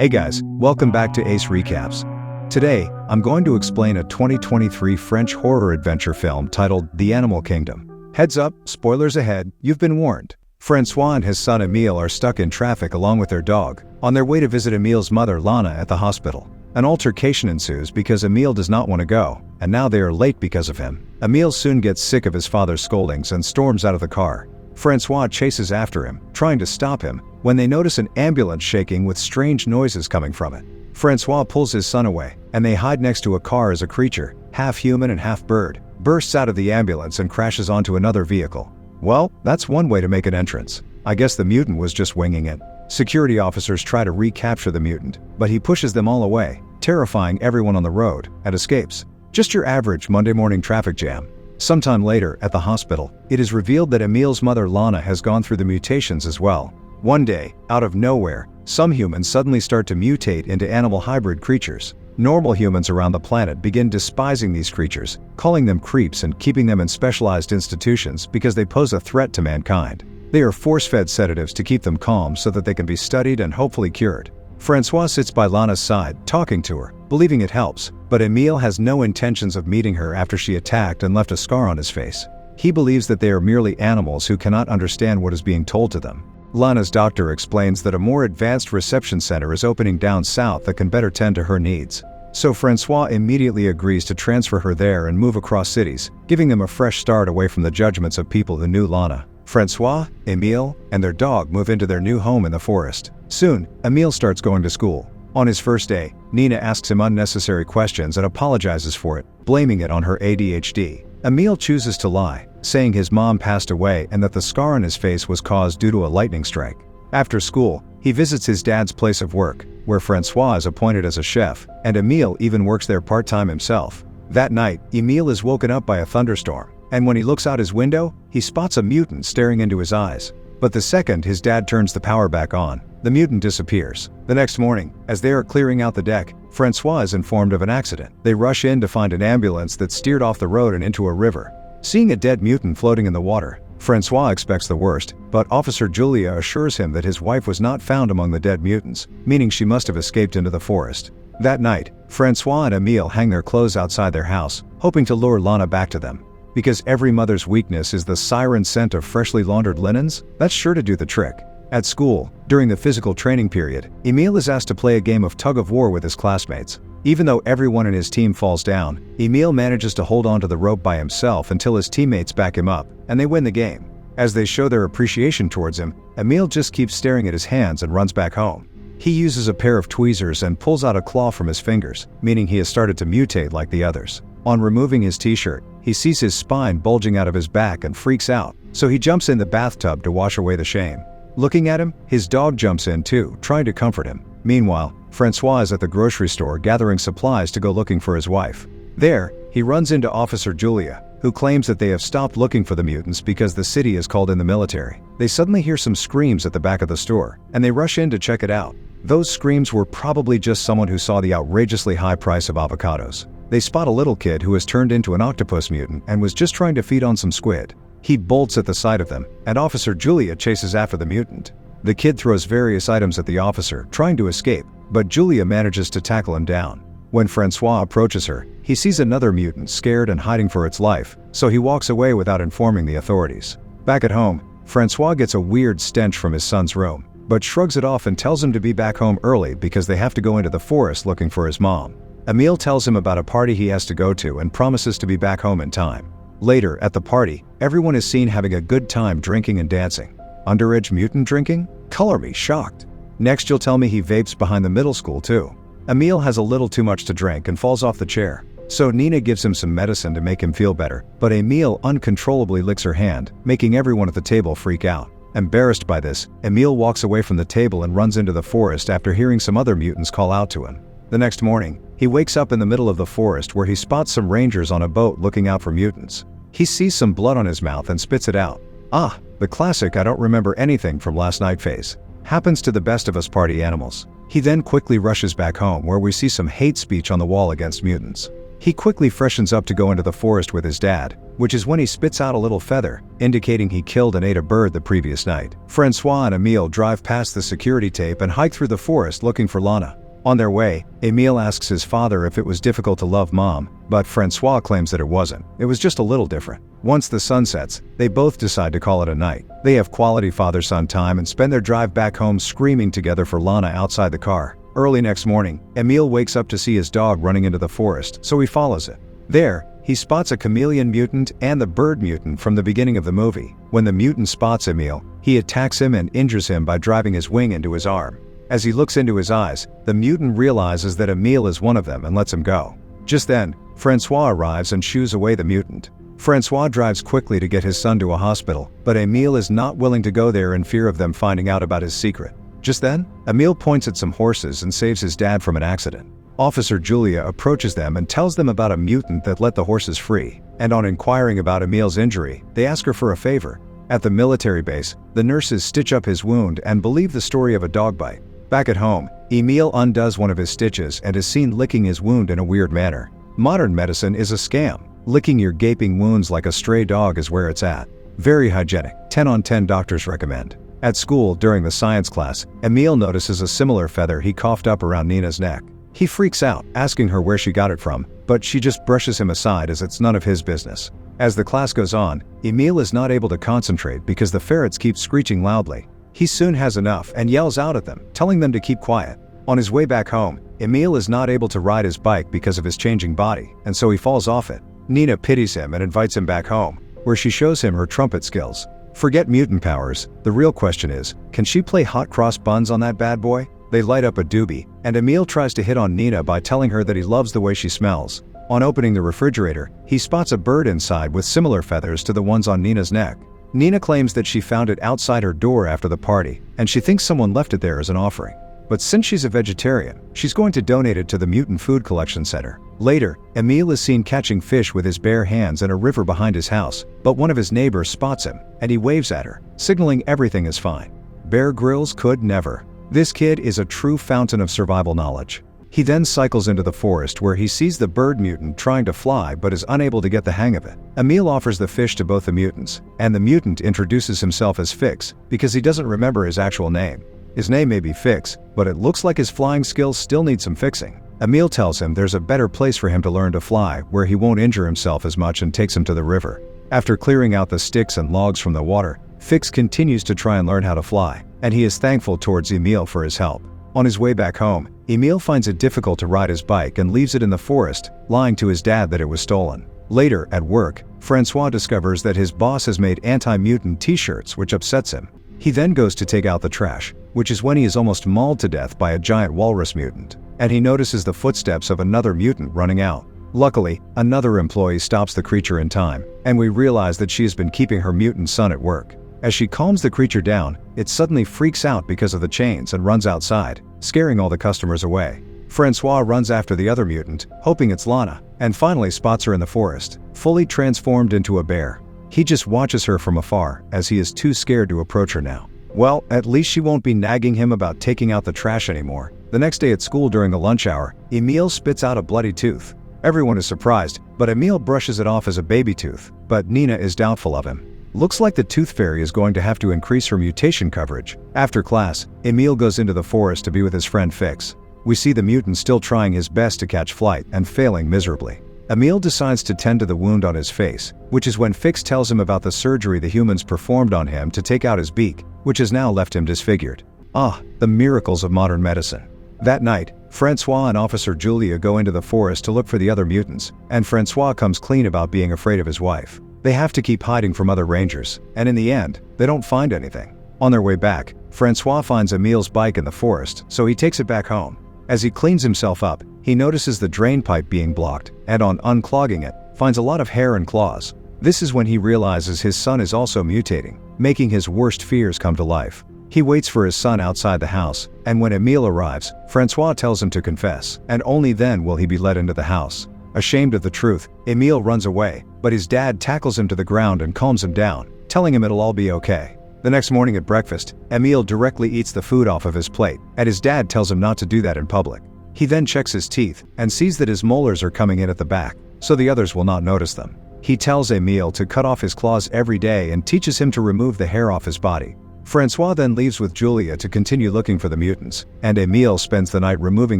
Hey guys, welcome back to Ace Recaps. Today, I'm going to explain a 2023 French horror adventure film titled The Animal Kingdom. Heads up, spoilers ahead, you've been warned. Francois and his son Emile are stuck in traffic along with their dog, on their way to visit Emile's mother Lana at the hospital. An altercation ensues because Emile does not want to go, and now they are late because of him. Emile soon gets sick of his father's scoldings and storms out of the car. Francois chases after him, trying to stop him, when they notice an ambulance shaking with strange noises coming from it. Francois pulls his son away, and they hide next to a car as a creature, half human and half bird, bursts out of the ambulance and crashes onto another vehicle. Well, that's one way to make an entrance. I guess the mutant was just winging it. Security officers try to recapture the mutant, but he pushes them all away, terrifying everyone on the road, and escapes. Just your average Monday morning traffic jam. Sometime later, at the hospital, it is revealed that Emile's mother Lana has gone through the mutations as well. One day, out of nowhere, some humans suddenly start to mutate into animal hybrid creatures. Normal humans around the planet begin despising these creatures, calling them creeps and keeping them in specialized institutions because they pose a threat to mankind. They are force-fed sedatives to keep them calm so that they can be studied and hopefully cured. Francois sits by Lana's side, talking to her, believing it helps, but Emile has no intentions of meeting her after she attacked and left a scar on his face. He believes that they are merely animals who cannot understand what is being told to them. Lana's doctor explains that a more advanced reception center is opening down south that can better tend to her needs. So Francois immediately agrees to transfer her there and move across cities, giving them a fresh start away from the judgments of people who knew Lana. Francois, Emile, and their dog move into their new home in the forest. Soon, Emile starts going to school. On his first day, Nina asks him unnecessary questions and apologizes for it, blaming it on her ADHD. Emile chooses to lie, saying his mom passed away and that the scar on his face was caused due to a lightning strike. After school, he visits his dad's place of work, where Francois is appointed as a chef, and Emile even works there part-time himself. That night, Emile is woken up by a thunderstorm, and when he looks out his window, he spots a mutant staring into his eyes. But the second his dad turns the power back on, the mutant disappears. The next morning, as they are clearing out the deck, Francois is informed of an accident. They rush in to find an ambulance that steered off the road and into a river. Seeing a dead mutant floating in the water, Francois expects the worst, but Officer Julia assures him that his wife was not found among the dead mutants, meaning she must have escaped into the forest. That night, Francois and Emile hang their clothes outside their house, hoping to lure Lana back to them. Because every mother's weakness is the siren scent of freshly laundered linens, that's sure to do the trick. At school, during the physical training period, Emile is asked to play a game of tug-of-war with his classmates. Even though everyone in his team falls down, Emile manages to hold onto the rope by himself until his teammates back him up, and they win the game. As they show their appreciation towards him, Emile just keeps staring at his hands and runs back home. He uses a pair of tweezers and pulls out a claw from his fingers, meaning he has started to mutate like the others. On removing his t-shirt, he sees his spine bulging out of his back and freaks out, so he jumps in the bathtub to wash away the shame. Looking at him, his dog jumps in too, trying to comfort him. Meanwhile, Francois is at the grocery store gathering supplies to go looking for his wife. There, he runs into Officer Julia, who claims that they have stopped looking for the mutants because the city is called in the military. They suddenly hear some screams at the back of the store, and they rush in to check it out. Those screams were probably just someone who saw the outrageously high price of avocados. They spot a little kid who has turned into an octopus mutant and was just trying to feed on some squid. He bolts at the sight of them, and Officer Julia chases after the mutant. The kid throws various items at the officer, trying to escape, but Julia manages to tackle him down. When Francois approaches her, he sees another mutant scared and hiding for its life, so he walks away without informing the authorities. Back at home, Francois gets a weird stench from his son's room, but shrugs it off and tells him to be back home early because they have to go into the forest looking for his mom. Emile tells him about a party he has to go to and promises to be back home in time. Later, at the party, everyone is seen having a good time drinking and dancing. Underage mutant drinking? Color me shocked. Next you'll tell me he vapes behind the middle school too. Emile has a little too much to drink and falls off the chair. So Nina gives him some medicine to make him feel better, but Emile uncontrollably licks her hand, making everyone at the table freak out. Embarrassed by this, Emile walks away from the table and runs into the forest after hearing some other mutants call out to him. The next morning, he wakes up in the middle of the forest where he spots some rangers on a boat looking out for mutants. He sees some blood on his mouth and spits it out. Ah, the classic "I don't remember anything from last night" phase. Happens to the best of us party animals. He then quickly rushes back home where we see some hate speech on the wall against mutants. He quickly freshens up to go into the forest with his dad, which is when he spits out a little feather, indicating he killed and ate a bird the previous night. Francois and Emile drive past the security tape and hike through the forest looking for Lana. On their way, Emile asks his father if it was difficult to love mom, but Francois claims that it wasn't. It was just a little different. Once the sun sets, they both decide to call it a night. They have quality father-son time and spend their drive back home screaming together for Lana outside the car. Early next morning, Emile wakes up to see his dog running into the forest, so he follows it. There, he spots a chameleon mutant and the bird mutant from the beginning of the movie. When the mutant spots Emile, he attacks him and injures him by driving his wing into his arm. As he looks into his eyes, the mutant realizes that Emile is one of them and lets him go. Just then, Francois arrives and shoos away the mutant. Francois drives quickly to get his son to a hospital, but Emile is not willing to go there in fear of them finding out about his secret. Just then, Emile points at some horses and saves his dad from an accident. Officer Julia approaches them and tells them about a mutant that let the horses free, and on inquiring about Emile's injury, they ask her for a favor. At the military base, the nurses stitch up his wound and believe the story of a dog bite. Back at home, Emile undoes one of his stitches and is seen licking his wound in a weird manner. Modern medicine is a scam. Licking your gaping wounds like a stray dog is where it's at. Very hygienic. 10 on 10 doctors recommend. At school, during the science class, Emile notices a similar feather he coughed up around Nina's neck. He freaks out, asking her where she got it from, but she just brushes him aside as it's none of his business. As the class goes on, Emile is not able to concentrate because the ferrets keep screeching loudly. He soon has enough and yells out at them, telling them to keep quiet. On his way back home, Emile is not able to ride his bike because of his changing body, and so he falls off it. Nina pities him and invites him back home, where she shows him her trumpet skills. Forget mutant powers, the real question is, can she play hot cross buns on that bad boy? They light up a doobie, and Emile tries to hit on Nina by telling her that he loves the way she smells. On opening the refrigerator, he spots a bird inside with similar feathers to the ones on Nina's neck. Nina claims that she found it outside her door after the party, and she thinks someone left it there as an offering. But since she's a vegetarian, she's going to donate it to the Mutant Food Collection Center. Later, Emile is seen catching fish with his bare hands in a river behind his house, but one of his neighbors spots him, and he waves at her, signaling everything is fine. Bear Grylls could never. This kid is a true fountain of survival knowledge. He then cycles into the forest where he sees the bird mutant trying to fly but is unable to get the hang of it. Emile offers the fish to both the mutants, and the mutant introduces himself as Fix because he doesn't remember his actual name. His name may be Fix, but it looks like his flying skills still need some fixing. Emile tells him there's a better place for him to learn to fly where he won't injure himself as much and takes him to the river. After clearing out the sticks and logs from the water, Fix continues to try and learn how to fly, and he is thankful towards Emile for his help. On his way back home, Emile finds it difficult to ride his bike and leaves it in the forest, lying to his dad that it was stolen. Later, at work, Francois discovers that his boss has made anti-mutant t-shirts, which upsets him. He then goes to take out the trash, which is when he is almost mauled to death by a giant walrus mutant, and he notices the footsteps of another mutant running out. Luckily, another employee stops the creature in time, and we realize that she has been keeping her mutant son at work. As she calms the creature down, it suddenly freaks out because of the chains and runs outside, scaring all the customers away. Francois runs after the other mutant, hoping it's Lana, and finally spots her in the forest, fully transformed into a bear. He just watches her from afar, as he is too scared to approach her now. Well, at least she won't be nagging him about taking out the trash anymore. The next day at school during the lunch hour, Emile spits out a bloody tooth. Everyone is surprised, but Emile brushes it off as a baby tooth, but Nina is doubtful of him. Looks like the tooth fairy is going to have to increase her mutation coverage. After class, Emile goes into the forest to be with his friend Fix. We see the mutant still trying his best to catch flight and failing miserably. Emile decides to tend to the wound on his face, which is when Fix tells him about the surgery the humans performed on him to take out his beak, which has now left him disfigured. Ah, the miracles of modern medicine. That night, Francois and Officer Julia go into the forest to look for the other mutants, and Francois comes clean about being afraid of his wife. They have to keep hiding from other rangers, and in the end, they don't find anything. On their way back, Francois finds Emile's bike in the forest, so he takes it back home. As he cleans himself up, he notices the drain pipe being blocked, and on unclogging it, finds a lot of hair and claws. This is when he realizes his son is also mutating, making his worst fears come to life. He waits for his son outside the house, and when Emile arrives, Francois tells him to confess, and only then will he be let into the house. Ashamed of the truth, Emile runs away, but his dad tackles him to the ground and calms him down, telling him it'll all be okay. The next morning at breakfast, Emile directly eats the food off of his plate, and his dad tells him not to do that in public. He then checks his teeth and sees that his molars are coming in at the back, so the others will not notice them. He tells Emile to cut off his claws every day and teaches him to remove the hair off his body. Francois then leaves with Julia to continue looking for the mutants, and Emile spends the night removing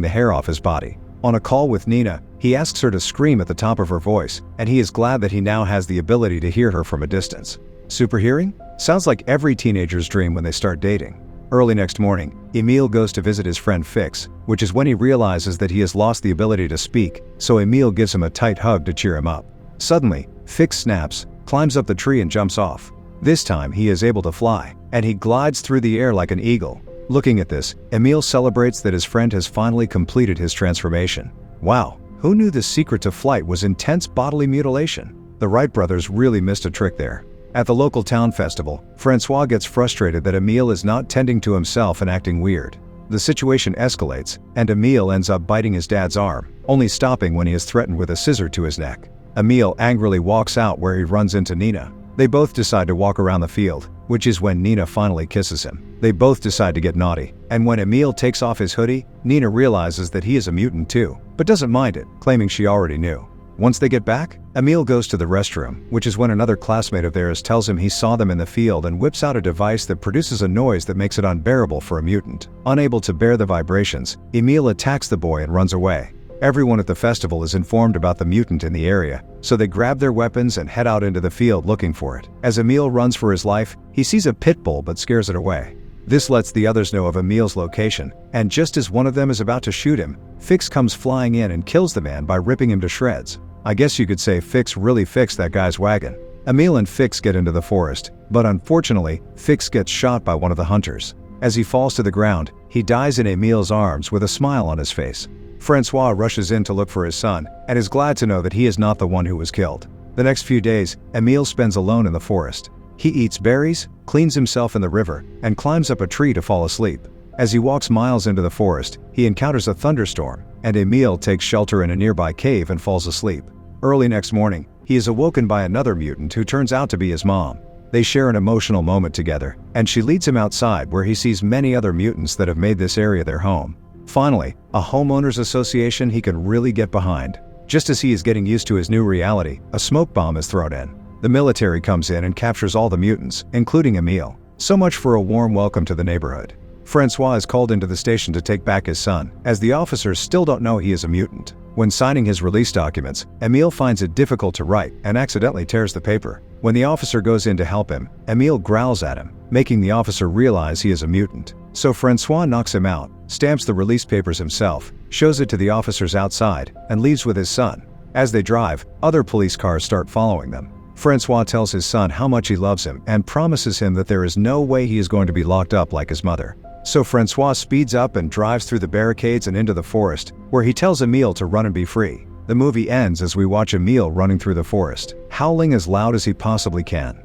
the hair off his body. On a call with Nina, he asks her to scream at the top of her voice, and he is glad that he now has the ability to hear her from a distance. Super hearing? Sounds like every teenager's dream when they start dating. Early next morning, Emile goes to visit his friend Fix, which is when he realizes that he has lost the ability to speak, so Emile gives him a tight hug to cheer him up. Suddenly, Fix snaps, climbs up the tree and jumps off. This time he is able to fly, and he glides through the air like an eagle. Looking at this, Emile celebrates that his friend has finally completed his transformation. Wow, who knew the secret to flight was intense bodily mutilation? The Wright brothers really missed a trick there. At the local town festival, Francois gets frustrated that Emile is not tending to himself and acting weird. The situation escalates, and Emile ends up biting his dad's arm, only stopping when he is threatened with a scissor to his neck. Emile angrily walks out where he runs into Nina. They both decide to walk around the field, which is when Nina finally kisses him. They both decide to get naughty, and when Emile takes off his hoodie, Nina realizes that he is a mutant too, but doesn't mind it, claiming she already knew. Once they get back, Emile goes to the restroom, which is when another classmate of theirs tells him he saw them in the field and whips out a device that produces a noise that makes it unbearable for a mutant. Unable to bear the vibrations, Emile attacks the boy and runs away. Everyone at the festival is informed about the mutant in the area, so they grab their weapons and head out into the field looking for it. As Emile runs for his life, he sees a pit bull but scares it away. This lets the others know of Emile's location, and just as one of them is about to shoot him, Fix comes flying in and kills the man by ripping him to shreds. I guess you could say Fix really fixed that guy's wagon. Emile and Fix get into the forest, but unfortunately, Fix gets shot by one of the hunters. As he falls to the ground, he dies in Emile's arms with a smile on his face. Francois rushes in to look for his son, and is glad to know that he is not the one who was killed. The next few days, Emile spends alone in the forest. He eats berries, cleans himself in the river, and climbs up a tree to fall asleep. As he walks miles into the forest, he encounters a thunderstorm, and Emile takes shelter in a nearby cave and falls asleep. Early next morning, he is awoken by another mutant who turns out to be his mom. They share an emotional moment together, and she leads him outside where he sees many other mutants that have made this area their home. Finally, a homeowners association he can really get behind. Just as he is getting used to his new reality, a smoke bomb is thrown in. The military comes in and captures all the mutants, including Emile. So much for a warm welcome to the neighborhood. Francois is called into the station to take back his son, as the officers still don't know he is a mutant. When signing his release documents, Emile finds it difficult to write and accidentally tears the paper. When the officer goes in to help him, Emile growls at him, making the officer realize he is a mutant. So Francois knocks him out, stamps the release papers himself, shows it to the officers outside, and leaves with his son. As they drive, other police cars start following them. Francois tells his son how much he loves him and promises him that there is no way he is going to be locked up like his mother. So Francois speeds up and drives through the barricades and into the forest, where he tells Emile to run and be free. The movie ends as we watch Emile running through the forest, howling as loud as he possibly can.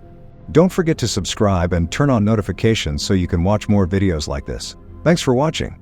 Don't forget to subscribe and turn on notifications so you can watch more videos like this. Thanks for watching.